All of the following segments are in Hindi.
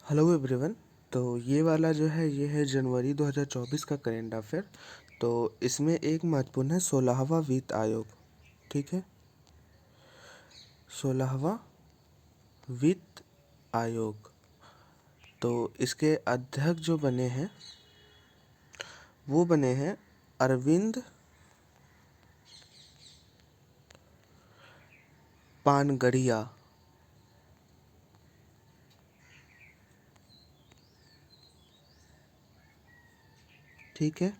Hello everyone. तो ये वाला जो है ये है जनवरी 2024 का करेंट अफेयर। तो इसमें एक महत्वपूर्ण है 16वां वित्त आयोग। ठीक है, 16वां वित्त आयोग। तो इसके अध्यक्ष जो बने हैं वो बने हैं अरविंद पानगढ़िया। ठीक है,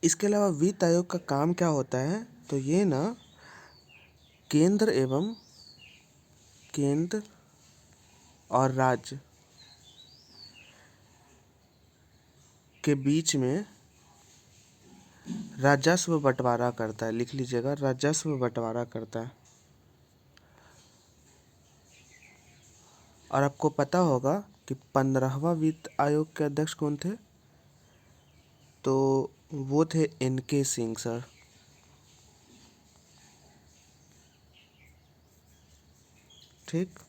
इसके अलावा वित्त आयोग का काम क्या होता है, तो ये ना केंद्र और राज्य के बीच में राजस्व बंटवारा करता है। लिख लीजिएगा, राजस्व बंटवारा करता है। और आपको पता होगा कि 15वां वित्त आयोग के अध्यक्ष कौन थे, तो वो थे एन.के. सिंह सर। ठीक,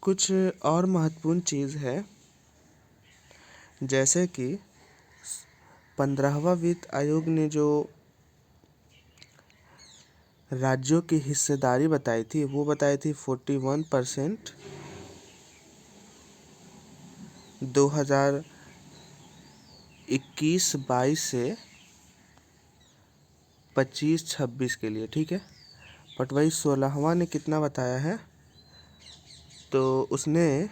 कुछ और महत्वपूर्ण चीज़ है, जैसे कि 15वां वित्त आयोग ने जो राज्यों की हिस्सेदारी बताई थी वो बताई थी 41%। 2021-22 से 25-26 के लिए। ठीक है, बट वही 16वां ने कितना बताया है, तो उसने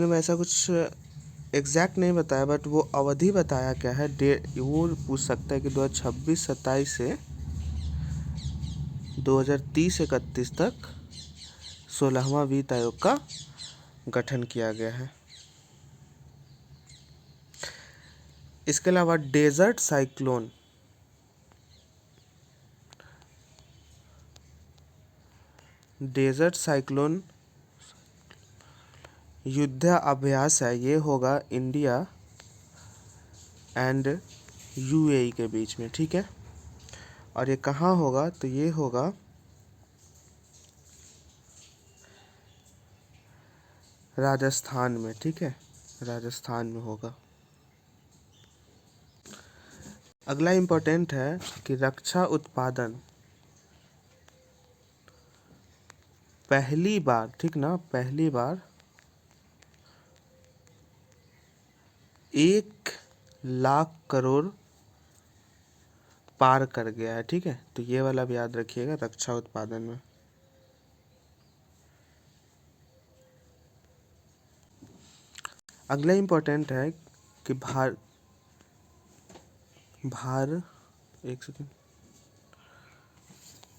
वैसा कुछ एग्जैक्ट नहीं बताया, बट वो अवधि बताया क्या है। वो पूछ सकता है कि 2026-27 से 2030-31 तक 16वां वित्त आयोग का गठन किया गया है। इसके अलावा डेजर्ट साइक्लोन युद्धाभ्यास है, ये होगा इंडिया एंड यूएई के बीच में। ठीक है, और ये कहाँ होगा, तो ये होगा राजस्थान में। ठीक है, राजस्थान में होगा। अगला इम्पोर्टेंट है कि रक्षा उत्पादन पहली बार, ठीक ना, पहली बार 1 लाख करोड़ पार कर गया है। ठीक है, तो ये वाला भी याद रखिएगा रक्षा उत्पादन में। अगला इम्पोर्टेंट है कि एक सेकेंड,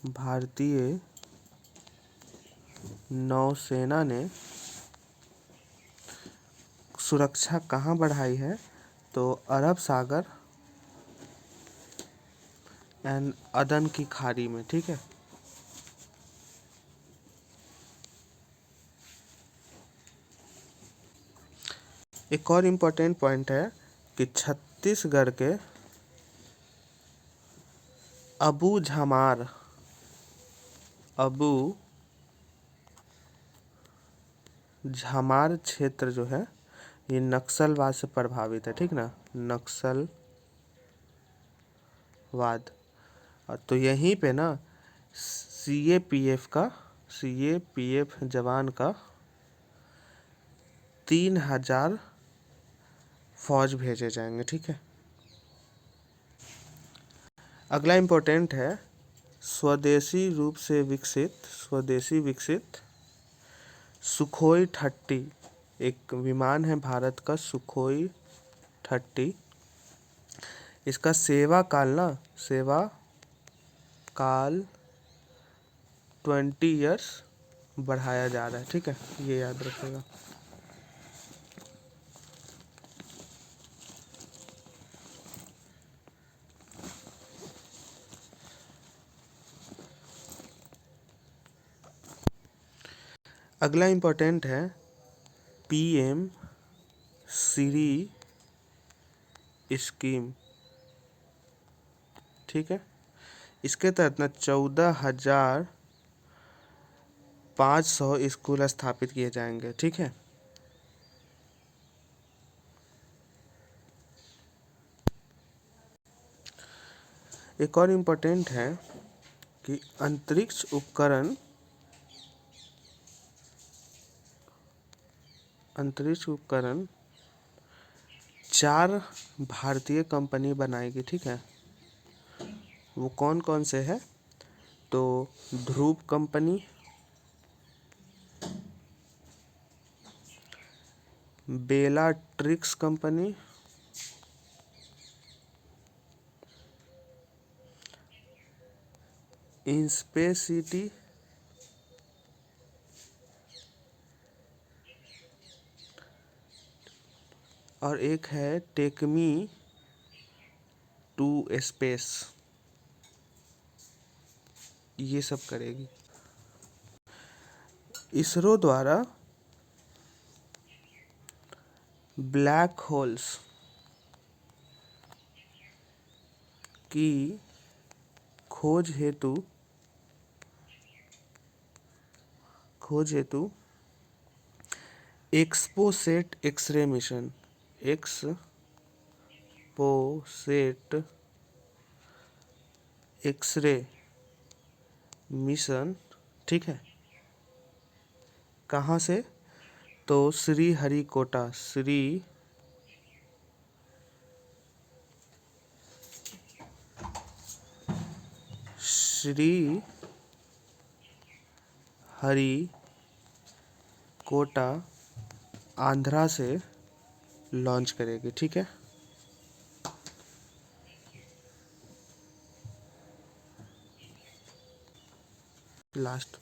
भारतीय नौसेना ने सुरक्षा कहाँ बढ़ाई है, तो अरब सागर एंड अदन की खाड़ी में। ठीक है, एक और इम्पोर्टेंट पॉइंट है कि छत्तीसगढ़ के अबू झामार क्षेत्र जो है ये नक्सलवाद से प्रभावित है। ठीक ना, नक्सलवाद। तो यहीं पे ना सीएपीएफ जवान का 3000 फौज भेजे जाएंगे। ठीक है, अगला इम्पोर्टेंट है स्वदेशी विकसित सुखोई 30। एक विमान है भारत का सुखोई 30। इसका सेवा काल 20 इयर्स बढ़ाया जा रहा है। ठीक है, ये याद रखिएगा। अगला इम्पोर्टेंट है पीएम श्री स्कीम। ठीक है। इसके तहत ना 14,500 स्कूल स्थापित किए जाएंगे। ठीक है। एक और इम्पोर्टेंट है कि अंतरिक्ष उपकरण 4 भारतीय कंपनी बनाएगी। ठीक है। वो कौन कौन से है? तो ध्रुव कंपनी, बेलाट्रिक्स कंपनी, इंस्पेसिटी, और एक है टेकमी टू स्पेस। ये सब करेगी। इसरो द्वारा ब्लैक होल्स की खोज हेतु XPoSat x-ray mission, XPoSat x-ray mission, ठीक है, कहाँ से? तो श्री हरिकोटा आंध्रा से लॉन्च करेगी। ठीक है। Last,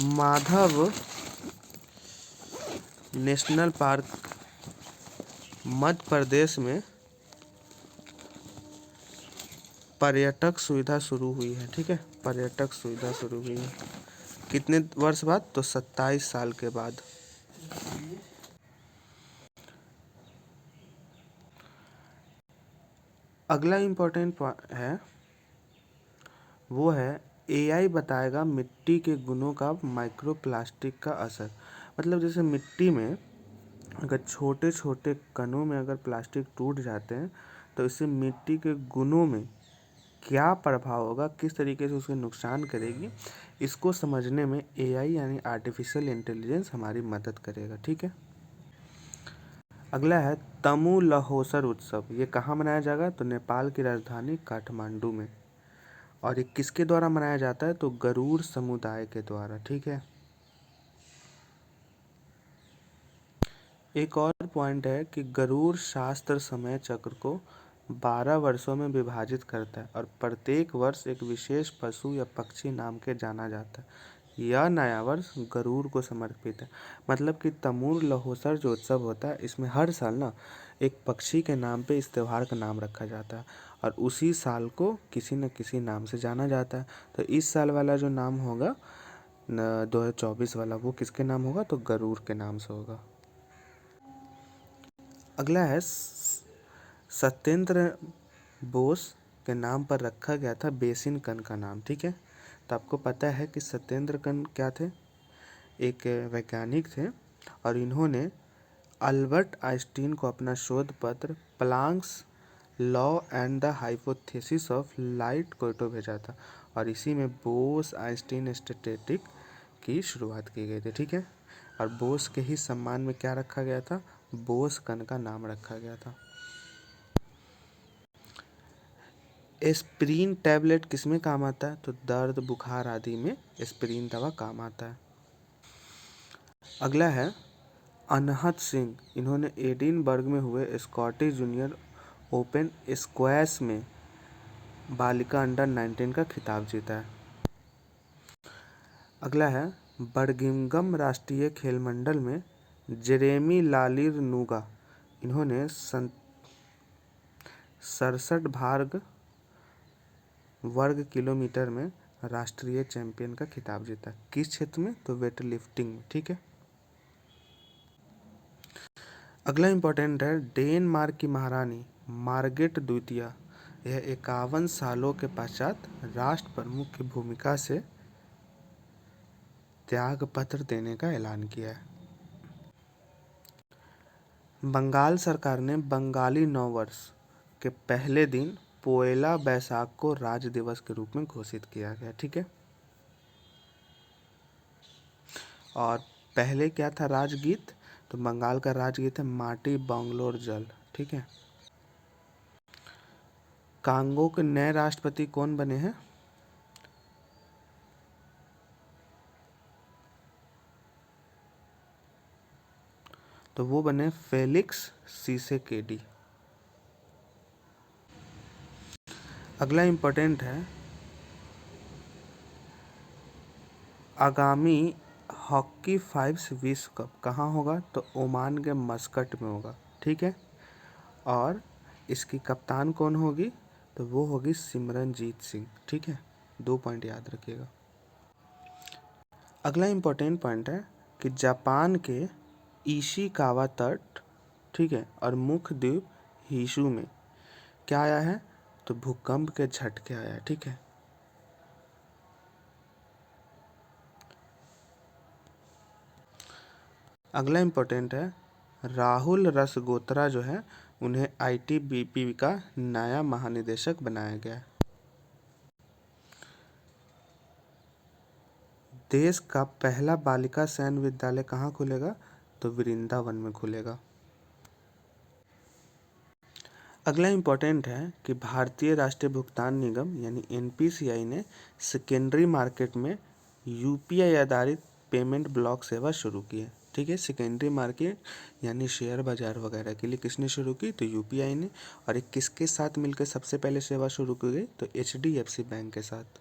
Madhav national park Madhya Pradesh में पर्यटक सुविधा शुरू हुई है। ठीक है। पर्यटक सुविधा शुरू हुई है कितने वर्ष बाद? तो 27 साल के बाद। अगला इम्पोर्टेंट है, वो है एआई बताएगा मिट्टी के गुणों का माइक्रो प्लास्टिक का असर। मतलब जैसे मिट्टी में अगर छोटे छोटे कणों में अगर प्लास्टिक टूट जाते हैं तो इससे मिट्टी के गुणों में क्या प्रभाव होगा, किस तरीके से उसे नुकसान करेगी, इसको समझने में एआई यानी आर्टिफिशियल इंटेलिजेंस हमारी मदद करेगा। ठीक है। अगला है तमु लहोसर उत्सव। ये कहाँ मनाया जाएगा? तो नेपाल की राजधानी काठमांडू में। और ये किसके द्वारा मनाया जाता है? तो गरुड़ समुदाय के द्वारा। ठीक है। एक और पॉइंट है कि गरुड़ शास्त्र समय चक्र को 12 वर्षों में विभाजित करता है और प्रत्येक वर्ष एक विशेष पशु या पक्षी नाम के जाना जाता है। यह नया वर्ष गरुड़ को समर्पित है। मतलब कि तमूर लहोसर जो उत्सव होता है इसमें हर साल ना एक पक्षी के नाम पे इस त्यौहार का नाम रखा जाता है और उसी साल को किसी न किसी नाम से जाना जाता है। तो इस साल वाला जो नाम होगा 2024 वाला, वो किसके नाम होगा? तो गरुड़ के नाम से होगा। अगला है सत्येंद्र बोस के नाम पर रखा गया था बेसिन कण का नाम। ठीक है। तो आपको पता है कि सत्येंद्र कण क्या थे? एक वैज्ञानिक थे और इन्होंने अल्बर्ट आइंस्टीन को अपना शोध पत्र Planck's law and the hypothesis of light कोइटो भेजा था और इसी में बोस आइंस्टीन स्टैटिस्टिक की शुरुआत की गई थी। ठीक है। और बोस के ही सम्मान में क्या रखा गया था? बोस कण का नाम रखा गया था। एस्पिरिन टैबलेट किसमें काम आता है? तो दर्द बुखार आदि में एस्पिरिन दवा काम आता है। अगला है अनहत सिंह। इन्होंने एडिनबर्ग में हुए स्कॉटिश जूनियर ओपन स्क्वैश में बालिका अंडर 19 का खिताब जीता है। अगला है बर्मिंघम राष्ट्रीय खेल मंडल में जेरेमी लालिर नूगा। इन्होंने 67 वर्ग किलोमीटर में राष्ट्रीय चैंपियन का खिताब जीता। किस क्षेत्र में? तो वेट लिफ्टिंग में। ठीक है। अगला इंपॉर्टेंट है डेनमार्क की महारानी मार्गरेट द्वितीय यह 51 सालों के पश्चात राष्ट्र प्रमुख की भूमिका से त्यागपत्र देने का ऐलान किया है। बंगाल सरकार ने बंगाली नववर्ष के पहले दिन पोएला बैसाख को राज्य दिवस के रूप में घोषित किया गया। ठीक है, और पहले क्या था राजगीत, तो बंगाल का राजगीत है माटी बंगलोर जल। ठीक है, कांगो के नए राष्ट्रपति कौन बने हैं? तो वो बने फेलिक्स सीसेकेडी। अगला इम्पोर्टेंट है, आगामी हॉकी 5 विश्व कप कहाँ होगा? तो ओमान के मस्कट में होगा। ठीक है, और इसकी कप्तान कौन होगी? तो वो होगी सिमरनजीत सिंह। ठीक है, 2 पॉइंट याद रखिएगा। अगला इम्पोर्टेंट पॉइंट है कि जापान के इशिकावा तट, ठीक है, और मुख्य द्वीप हिशु में क्या आया है? तो भूकंप के झटके आया है। ठीक है, अगला इम्पोर्टेंट है, राहुल रसगोत्रा जो है उन्हें आईटीबीपी का नया महानिदेशक बनाया गया है। देश का पहला बालिका सैन्य विद्यालय कहाँ खुलेगा? तो वृंदावन में खुलेगा। अगला इम्पोर्टेंट है कि भारतीय राष्ट्रीय भुगतान निगम यानी एनपीसीआई ने सेकेंडरी मार्केट में यूपीआई आधारित पेमेंट ब्लॉक सेवा शुरू की है। ठीक है, सेकेंडरी मार्केट यानी शेयर बाजार वगैरह के लिए किसने शुरू की? तो यूपीआई ने। और एक किसके साथ मिलकर सबसे पहले सेवा शुरू की गई? तो एचडीएफसी बैंक के साथ।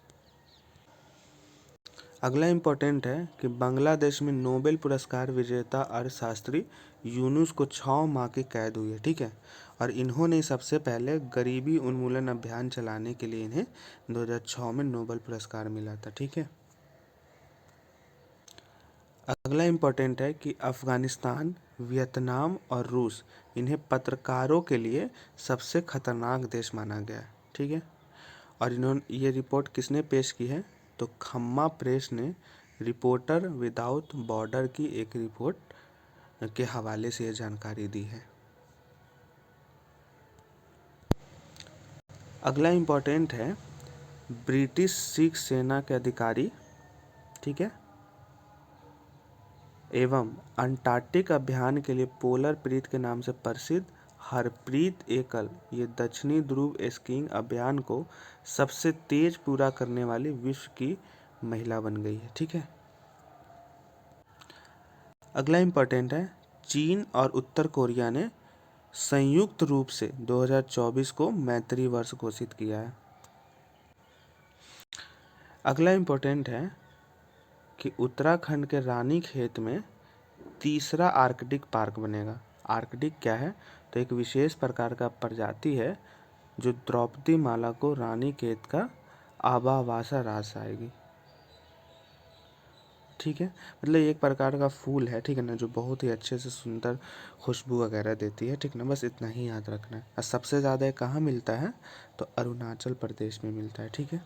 अगला इम्पोर्टेंट है कि बांग्लादेश में नोबेल पुरस्कार विजेता अर्थशास्त्री यूनुस को 6 माह की कैद हुई है। ठीक है, और इन्होंने सबसे पहले गरीबी उन्मूलन अभियान चलाने के लिए इन्हें 2006 में नोबेल पुरस्कार मिला था। ठीक है, अगला इम्पोर्टेंट है कि अफगानिस्तान, वियतनाम और रूस इन्हें पत्रकारों के लिए सबसे खतरनाक देश माना गया है। ठीक है, और इन्होंने ये रिपोर्ट किसने पेश की है? तो खम्मा प्रेस ने रिपोर्टर विदाउट बॉर्डर की एक रिपोर्ट के हवाले से ये जानकारी दी है। अगला इम्पोर्टेंट है, ब्रिटिश सिख सेना के अधिकारी, ठीक है, एवं अंटार्कटिक अभियान के लिए पोलर प्रीत के नाम से प्रसिद्ध हरप्रीत एकल ये दक्षिणी ध्रुव स्कीइंग अभियान को सबसे तेज पूरा करने वाली विश्व की महिला बन गई है। ठीक है, अगला इम्पोर्टेंट है, चीन और उत्तर कोरिया ने संयुक्त रूप से 2024 को मैत्री वर्ष घोषित किया है। अगला इम्पोर्टेंट है कि उत्तराखंड के रानीखेत में तीसरा आर्कटिक पार्क बनेगा। आर्कटिक क्या है? तो एक विशेष प्रकार का प्रजाति है जो द्रौपदी माला को रानीखेत का आवासा रास आएगी। ठीक है, मतलब एक प्रकार का फूल है, ठीक है ना, जो बहुत ही अच्छे से सुंदर खुशबू वगैरह देती है। ठीक ना, बस इतना ही याद रखना है। और सबसे ज़्यादा कहाँ मिलता है? तो अरुणाचल प्रदेश में मिलता है। ठीक है,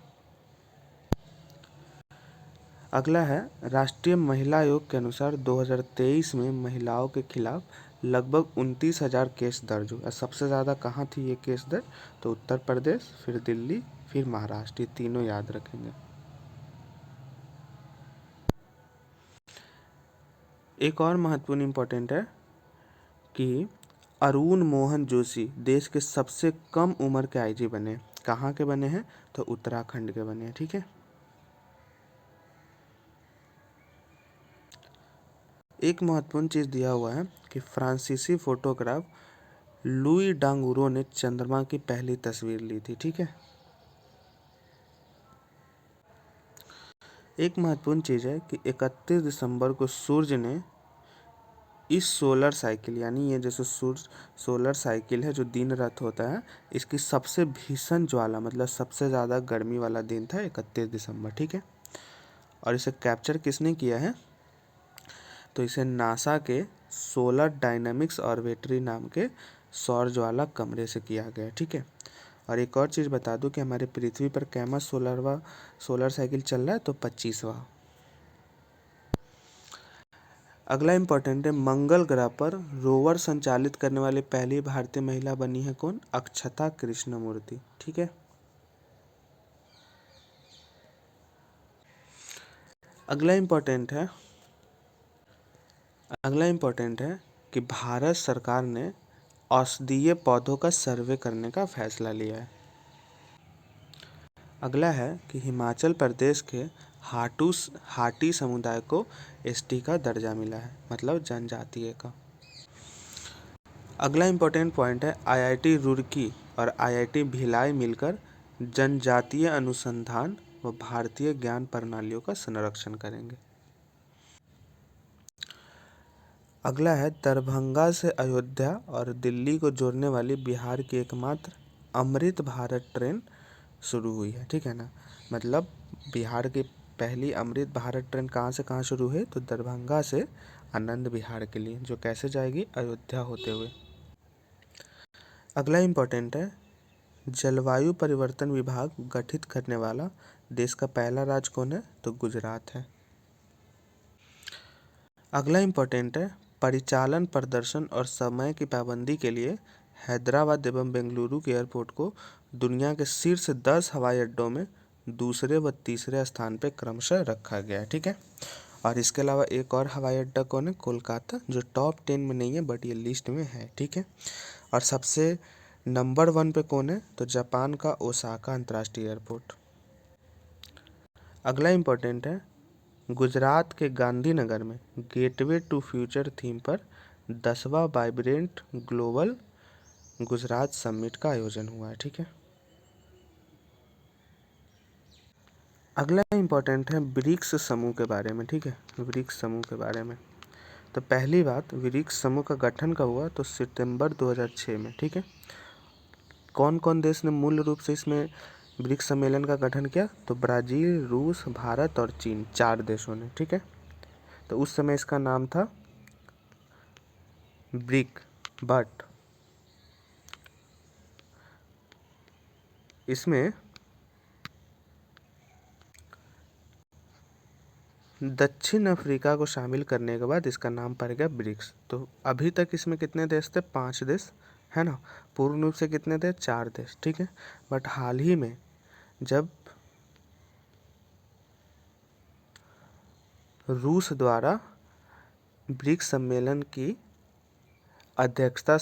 अगला है, राष्ट्रीय महिला आयोग के अनुसार 2023 में महिलाओं के खिलाफ लगभग 29,000 केस दर्ज हुए। सबसे ज़्यादा कहाँ थी ये केस दर्ज? तो उत्तर प्रदेश, फिर दिल्ली, फिर महाराष्ट्र, ये तीनों याद रखेंगे। एक और महत्वपूर्ण इम्पोर्टेंट है कि अरुण मोहन जोशी देश के सबसे कम उम्र के आईजी बने। कहाँ के बने हैं? तो उत्तराखंड के बने हैं। ठीक है, एक महत्वपूर्ण चीज़ दिया हुआ है कि फ्रांसीसी फोटोग्राफ लुई डांगुरो ने चंद्रमा की पहली तस्वीर ली थी। ठीक है, एक महत्वपूर्ण चीज़ है कि 31 दिसंबर को सूर्य ने इस सोलर साइकिल यानी ये जैसे सूर्य सोलर साइकिल है जो दिन रात होता है, इसकी सबसे भीषण ज्वाला मतलब सबसे ज़्यादा गर्मी वाला दिन था 31 दिसंबर। ठीक है, और इसे कैप्चर किसने किया है? तो इसे नासा के सोलर डायनामिक्स ऑर्बिटरी नाम के सौर ज्वाला कमरे से किया गया। ठीक है, और एक और चीज़ बता दूं कि हमारे पृथ्वी पर कैमा सोलर साइकिल चल रहा है, तो 25वां। अगला इम्पोर्टेंट है, मंगल ग्रह पर रोवर संचालित करने वाली पहली भारतीय महिला बनी है कौन? अक्षता कृष्णमूर्ति। ठीक है। अगला इम्पोर्टेंट है कि भारत सरकार ने औषधीय पौधों का सर्वे करने का फैसला लिया है। अगला है कि हिमाचल प्रदेश के हाटी समुदाय को एसटी का दर्जा मिला है, मतलब जनजातीय का। अगला इम्पोर्टेंट पॉइंट है, आईआईटी रुड़की और आईआईटी भिलाई मिलकर जनजातीय अनुसंधान व भारतीय ज्ञान प्रणालियों का संरक्षण करेंगे। अगला है, दरभंगा से अयोध्या और दिल्ली को जोड़ने वाली बिहार की एकमात्र अमृत भारत ट्रेन शुरू हुई है। ठीक है ना, मतलब बिहार की पहली अमृत भारत ट्रेन कहाँ से कहाँ शुरू हुई? तो दरभंगा से आनंद विहार के लिए, जो कैसे जाएगी? अयोध्या होते हुए। अगला इम्पोर्टेंट है, जलवायु परिवर्तन विभाग गठित करने वाला देश का पहला राज्य कौन है? तो गुजरात है। अगला इम्पोर्टेंट है, परिचालन प्रदर्शन और समय की पाबंदी के लिए हैदराबाद एवं बेंगलुरु के एयरपोर्ट को दुनिया के शीर्ष 10 हवाई अड्डों में दूसरे व तीसरे स्थान पर क्रमशः रखा गया है। ठीक है। और इसके अलावा एक और हवाई अड्डा कौन है? कोलकाता, जो टॉप 10 में नहीं है बट ये लिस्ट में है। ठीक है। और सबसे नंबर 1 पे कौन है? तो जापान का ओसाका अंतर्राष्ट्रीय एयरपोर्ट। अगला इम्पोर्टेंट है, गुजरात के गांधीनगर में गेटवे टू फ्यूचर थीम पर 10वां वाइब्रेंट ग्लोबल गुजरात समिट का आयोजन हुआ है। ठीक है। अगला इम्पोर्टेंट है, ब्रिक्स समूह के बारे में। ठीक है, ब्रिक्स समूह के बारे में। तो पहली बात, ब्रिक्स समूह का गठन कब हुआ? तो सितंबर 2006 में। ठीक है। कौन कौन देश ने मूल रूप से इसमें ब्रिक्स सम्मेलन का गठन किया? तो ब्राज़ील, रूस, भारत और चीन, 4 देशों ने। ठीक है। तो उस समय इसका नाम था ब्रिक, बट इसमें दक्षिण अफ्रीका को शामिल करने के बाद इसका नाम पड़ गया ब्रिक्स। तो अभी तक इसमें कितने देश थे? 5 देश, है ना। पूर्ण रूप से कितने थे? 4 देश। ठीक है। बट हाल ही में जब रूस द्वारा ब्रिक्स सम्मेलन की अध्यक्षता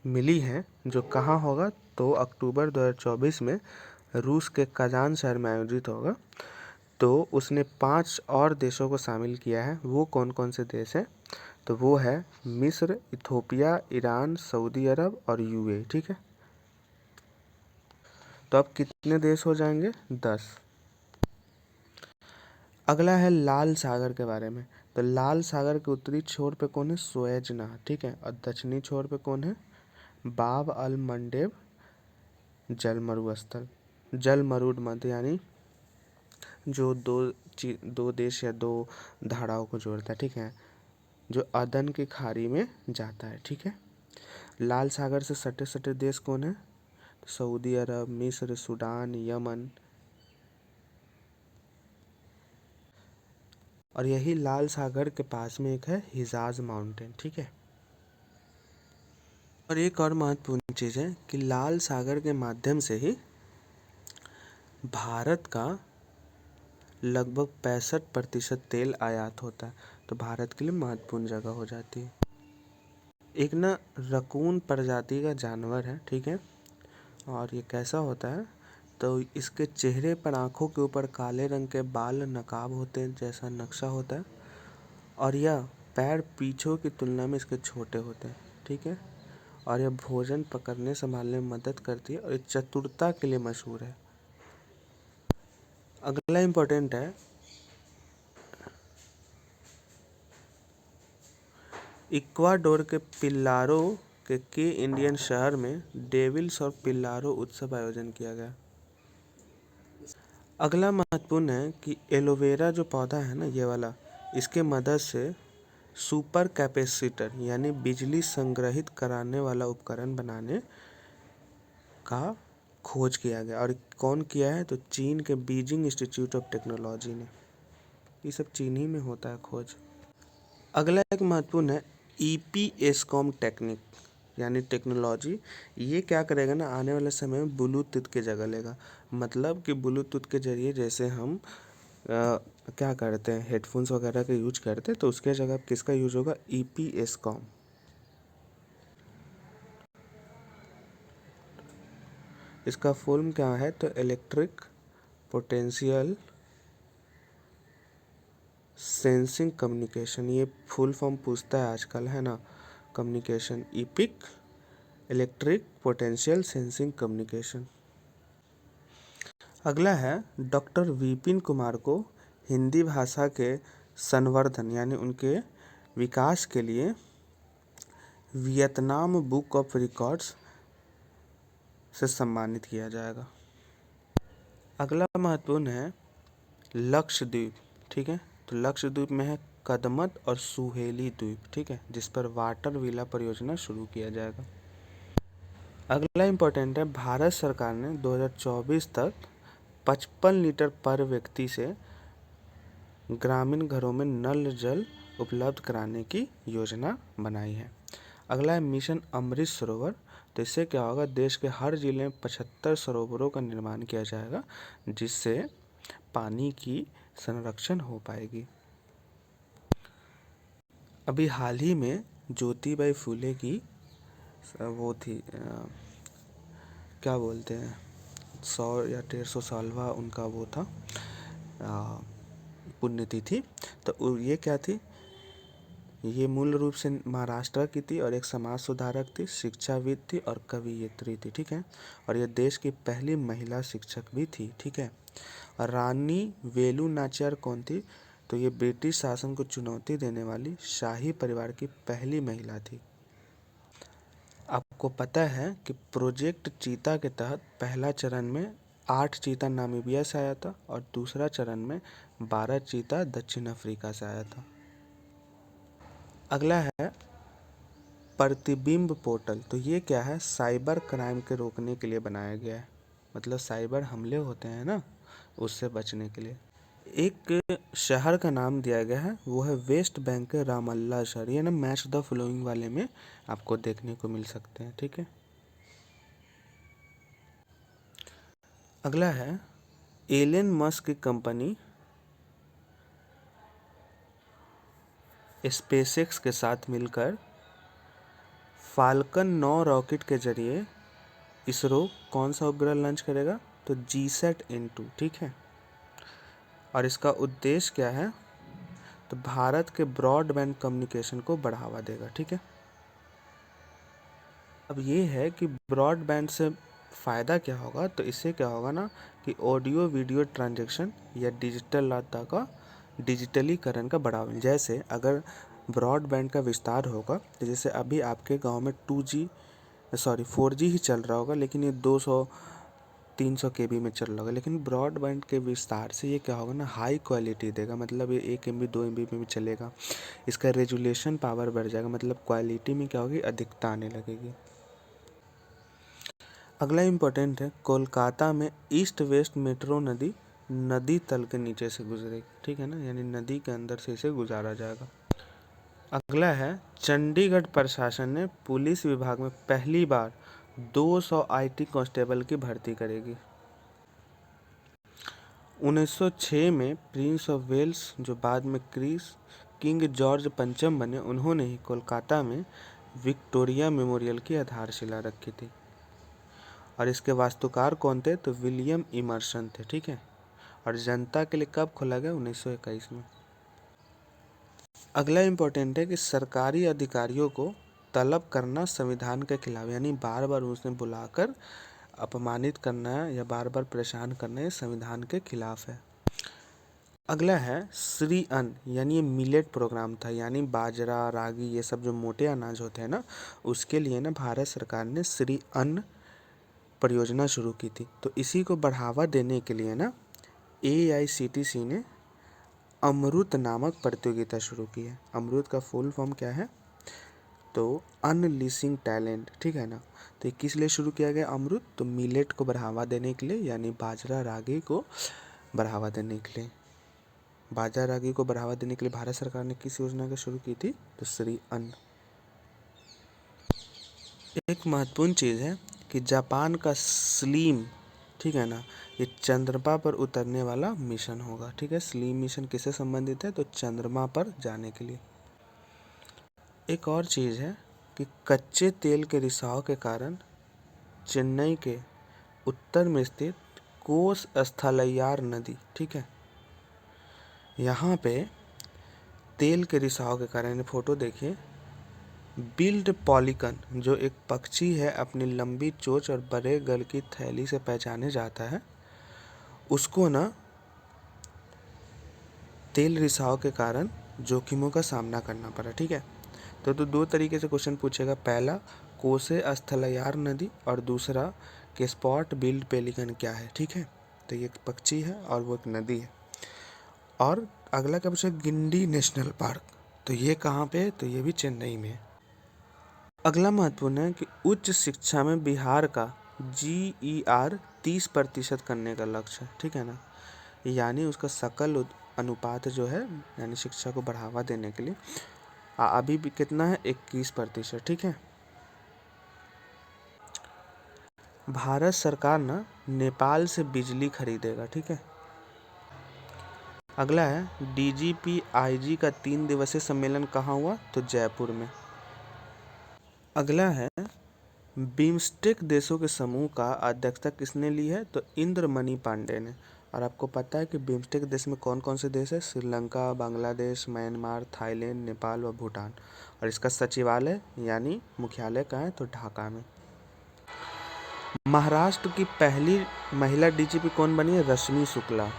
मिली है, जो कहाँ होगा? तो अक्टूबर 2024 में रूस के कजान शहर में आयोजित होगा। तो उसने 5 और देशों को शामिल किया है। वो कौन कौन से देश हैं? तो वो है मिस्र, इथोपिया, ईरान, सऊदी अरब और यूएई। ठीक है। तो अब कितने देश हो जाएंगे? 10। अगला है लाल सागर के बारे में। तो लाल सागर के उत्तरी छोर पे कौन है? सुएज नहर। ठीक है। और दक्षिणी छोर पे कौन है? बाब अल मंडेब जल मरुस्थल, यानी जो दो देश या 2 धाराओं को जोड़ता है। ठीक है, जो अदन की खाड़ी में जाता है। ठीक है। लाल सागर से सटे सटे देश कौन है? सऊदी अरब, मिस्र, सूडान, यमन। और यही लाल सागर के पास में एक है हिजाज माउंटेन। ठीक है। और एक और महत्वपूर्ण चीज़ है कि लाल सागर के माध्यम से ही भारत का लगभग 65% तेल आयात होता है। तो भारत के लिए महत्वपूर्ण जगह हो जाती है। एक ना रकून प्रजाति का जानवर है। ठीक है। और ये कैसा होता है? तो इसके चेहरे पर आँखों के ऊपर काले रंग के बाल नकाब होते हैं, जैसा नक्शा होता है। और यह पैर पीछों की तुलना में इसके छोटे होते हैं। ठीक है। और यह भोजन पकड़ने संभालने में मदद करती है और ये चतुरता के लिए मशहूर है। अगला इम्पोर्टेंट है, इक्वाडोर के पिल्लारो के इंडियन शहर में डेविल्स और पिल्लारो उत्सव आयोजन किया गया। अगला महत्वपूर्ण है कि एलोवेरा जो पौधा है ना, ये वाला, इसके मदद से सुपर कैपेसिटर यानी बिजली संग्रहित कराने वाला उपकरण बनाने का खोज किया गया। और कौन किया है? तो चीन के बीजिंग इंस्टीट्यूट ऑफ टेक्नोलॉजी ने। ये सब चीन ही में होता है खोज। अगला एक महत्वपूर्ण है ईपीएसकॉम टेक्निक यानी टेक्नोलॉजी। ये क्या करेगा ना, आने वाले समय में ब्लूटूथ की जगह लेगा। मतलब कि ब्लूटूथ के जरिए जैसे हम क्या करते हैं, हेडफोन्स वगैरह का यूज करते हैं, तो उसके जगह किसका यूज होगा? ईपीएसकॉम। इसका फुल क्या है? तो इलेक्ट्रिक पोटेंशियल सेंसिंग कम्युनिकेशन। ये फुल फॉर्म पूछता है आजकल, है ना, communication, EPIC electric potential sensing communication. अगला है डॉक्टर विपिन कुमार को हिंदी भाषा के संवर्धन यानी उनके विकास के लिए वियतनाम बुक ऑफ रिकॉर्ड्स से सम्मानित किया जाएगा। अगला महत्वपूर्ण है लक्षद्वीप। ठीक है, तो लक्षद्वीप में है कदमत और सुहेली द्वीप। ठीक है, जिस पर वाटर विला परियोजना शुरू किया जाएगा। अगला इम्पोर्टेंट है भारत सरकार ने 2024 तक 55 लीटर पर व्यक्ति से ग्रामीण घरों में नल जल उपलब्ध कराने की योजना बनाई है। अगला है मिशन अमृत सरोवर। तो इससे क्या होगा, देश के हर जिले में 75 सरोवरों का निर्माण किया जाएगा, जिससे पानी की संरक्षण हो पाएगी। अभी हाल ही में ज्योतिबाई फुले की वो थी क्या बोलते हैं, 100 या 150 सालवा उनका वो था पुण्यतिथि। तो ये क्या थी, ये मूल रूप से महाराष्ट्र की थी और एक समाज सुधारक थी, शिक्षाविद थी और कवयित्री थी। ठीक है, और ये देश की पहली महिला शिक्षक भी थी। ठीक है, और रानी वेलु नाचियार कौन थी? तो ये ब्रिटिश शासन को चुनौती देने वाली शाही परिवार की पहली महिला थी। आपको पता है कि प्रोजेक्ट चीता के तहत पहला चरण में 8 चीता नामीबिया से आया था और दूसरा चरण में 12 चीता दक्षिण अफ्रीका से आया था। अगला है प्रतिबिंब पोर्टल। तो ये क्या है, साइबर क्राइम के रोकने के लिए बनाया गया है। मतलब साइबर हमले होते हैं ना, उससे बचने के लिए। एक शहर का नाम दिया गया है, वो है वेस्ट बैंक के रामल्ला शहर। ये ना मैच द फॉलोइंग वाले में आपको देखने को मिल सकते हैं। ठीक है, अगला है एलन मस्क की कंपनी स्पेसएक्स के साथ मिलकर फाल्कन 9 रॉकेट के जरिए इसरो कौन सा उपग्रह लॉन्च करेगा? तो GSAT-N2। ठीक है, और इसका उद्देश्य क्या है? तो भारत के ब्रॉडबैंड कम्युनिकेशन को बढ़ावा देगा। ठीक है, अब ये है कि ब्रॉडबैंड से फ़ायदा क्या होगा? तो इससे क्या होगा ना कि ऑडियो वीडियो ट्रांजैक्शन या डिजिटल डाटा का डिजिटलीकरण का बढ़ावा। जैसे अगर ब्रॉडबैंड का विस्तार होगा, तो जैसे अभी आपके गांव में 4G ही चल रहा होगा, लेकिन ये 200-300 KB में चल रहा होगा। लेकिन ब्रॉडबैंड के विस्तार से ये क्या होगा ना, हाई क्वालिटी देगा। मतलब ये 1 MB 2 MB में भी चलेगा। इसका रेजुलेशन पावर बढ़ जाएगा, मतलब क्वालिटी में क्या होगी, अधिकता आने लगेगी। अगला इम्पोर्टेंट है कोलकाता में ईस्ट वेस्ट मेट्रो नदी तल के नीचे से गुजरेगी। ठीक है ना, यानी नदी के अंदर से इसे गुजारा जाएगा। अगला है चंडीगढ़ प्रशासन ने पुलिस विभाग में पहली बार 200 IT कांस्टेबल की भर्ती करेगी। 1906 में प्रिंस ऑफ वेल्स, जो बाद में किंग जॉर्ज पंचम बने, उन्होंने ही कोलकाता में विक्टोरिया मेमोरियल की आधारशिला रखी थी। और इसके वास्तुकार कौन थे? तो विलियम इमर्सन थे। ठीक है, और जनता के लिए कब खोला गया? 1921 में। अगला इम्पोर्टेंट है कि सरकारी अधिकारियों को तलब करना संविधान के खिलाफ, यानी बार बार उसने बुलाकर अपमानित करना है या बार बार परेशान करना, ये संविधान के खिलाफ है। अगला है श्री अन्न, यानी ये मिलेट प्रोग्राम था, यानी बाजरा रागी ये सब जो मोटे अनाज होते हैं ना, उसके लिए ना भारत सरकार ने श्री अन्न परियोजना शुरू की थी। तो इसी को बढ़ावा देने के लिए ना AICTC ने अमृत नामक प्रतियोगिता शुरू की है। अमृत का फुल फॉर्म क्या है? तो अनलीशिंग टैलेंट, ठीक है ना। तो ये किस लिए शुरू किया गया अमृत? तो मिलेट को बढ़ावा देने के लिए, यानी बाजरा रागी को बढ़ावा देने के लिए। बाजरा रागी को बढ़ावा देने के लिए भारत सरकार ने किस योजना को शुरू की थी? तो श्री अन्न। एक महत्वपूर्ण चीज़ है कि जापान का स्लीम, ठीक है ना, ये चंद्रमा पर उतरने वाला मिशन होगा, ठीक है। स्लीम मिशन किससे संबंधित है? तो चंद्रमा पर जाने के लिए। एक और चीज़ है कि कच्चे तेल के रिसाव के कारण चेन्नई के उत्तर में स्थित कोस स्थलैयार नदी, ठीक है, यहाँ पे तेल के रिसाव के कारण, फोटो देखिए, बिल्ड पॉलिकन जो एक पक्षी है अपनी लंबी चोंच और बड़े गल की थैली से पहचाने जाता है, उसको ना तेल रिसाव के कारण जोखिमों का सामना करना पड़ा, ठीक है। तो दो तरीके से क्वेश्चन पूछेगा, पहला कोसे स्थलैयार नदी और दूसरा कि स्पॉट बिल्ड पेलिकन क्या है, ठीक है। तो ये एक पक्षी है और वो एक नदी है। और अगला क्या पूछा, गिंडी नेशनल पार्क, तो ये कहाँ पे है? तो ये भी चेन्नई में है। अगला महत्वपूर्ण है कि उच्च शिक्षा में बिहार का GER 30% करने का लक्ष्य है, ठीक है ना। यानी उसका सकल अनुपात जो है, यानी शिक्षा को बढ़ावा देने के लिए अभी भी कितना है? 21%, ठीक है। भारत सरकार ना नेपाल से बिजली खरीदेगा, ठीक है। अगला है DGP IG का 3 दिवसीय सम्मेलन कहाँ हुआ? तो जयपुर में। अगला है बिम्स्टेक देशों के समूह का अध्यक्षता किसने ली है? तो इंद्रमणि पांडे ने। और आपको पता है कि बिम्स्टेक देश में कौन कौन से देश है? श्रीलंका, बांग्लादेश, म्यांमार, थाईलैंड, नेपाल व भूटान। और इसका सचिवालय यानी मुख्यालय कहाँ है? तो ढाका में। महाराष्ट्र की पहली महिला DGP कौन बनी है? रश्मि शुक्ला।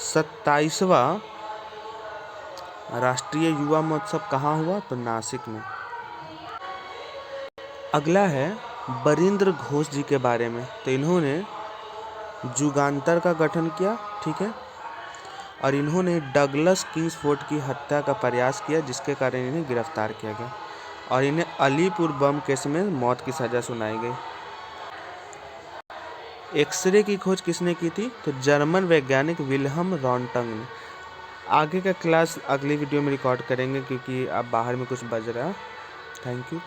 27वां राष्ट्रीय युवा महोत्सव कहाँ हुआ? तो नासिक में। अगला है बरिंद्र घोष जी के बारे में। तो इन्होंने जुगांतर का गठन किया, ठीक है, और इन्होंने डगलस किंग्सफोर्ड की हत्या का प्रयास किया, जिसके कारण इन्हें गिरफ्तार किया गया और इन्हें अलीपुर बम केस में मौत की सजा सुनाई गई। एक्सरे की खोज किसने की थी? तो जर्मन वैज्ञानिक विल्हम रॉन्टंग ने। आगे का क्लास अगली वीडियो में रिकॉर्ड करेंगे क्योंकि अब बाहर में कुछ बज रहा है। Thank you.